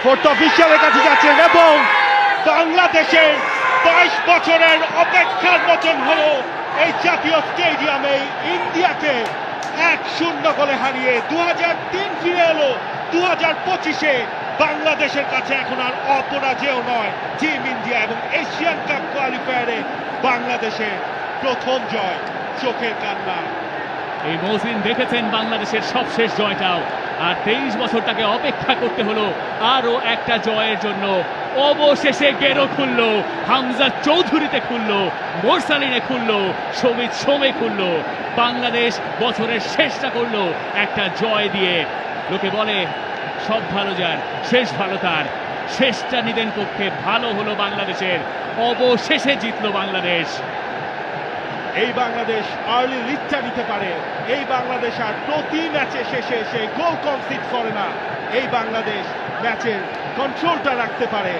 Fourth অফিসিয়ালের কাছে যাচ্ছেন এবং বাংলাদেশের 22 বছরের অপেক্ষার মতন হলো এই জাতীয় স্টেডিয়ামে ইন্ডিয়াকে 1-0 গোলে হারিয়ে 2003 ফিরে এলো 2025-এ। বাংলাদেশের কাছে এখন আর অপরাজেয় নয় টিম ইন্ডিয়া এবং এশিয়ান কাপ কোয়ালিফায়ারে বাংলাদেশের প্রথম জয় চোখের কান্না। এই মৌসুম দেখেছেন বাংলাদেশের সবশেষ জয়টাও, আর 23 বছর তাকে অপেক্ষা করতে হলো আরো একটা জয়ের জন্য। অবশেষে গেরো খুললো, হামজা চৌধুরীতে খুললো, মোরসালিনে খুললো, সমিত সোমে খুললো। বাংলাদেশ বছরের শেষটা করলো একটা জয় দিয়ে। লোকে বলে সব ভালো যার শেষ ভালো তার, শেষটা নিদেন পক্ষে ভালো হলো বাংলাদেশের। অবশেষে জিতলো বাংলাদেশ। এই বাংলাদেশ আর্লি লিডটা নিতে পারে। এই বাংলাদেশ আর প্রতি ম্যাচে শেষে এসে গোল কনসিড করে না। এই বাংলাদেশ ম্যাচের কন্ট্রোলটা রাখতে পারে।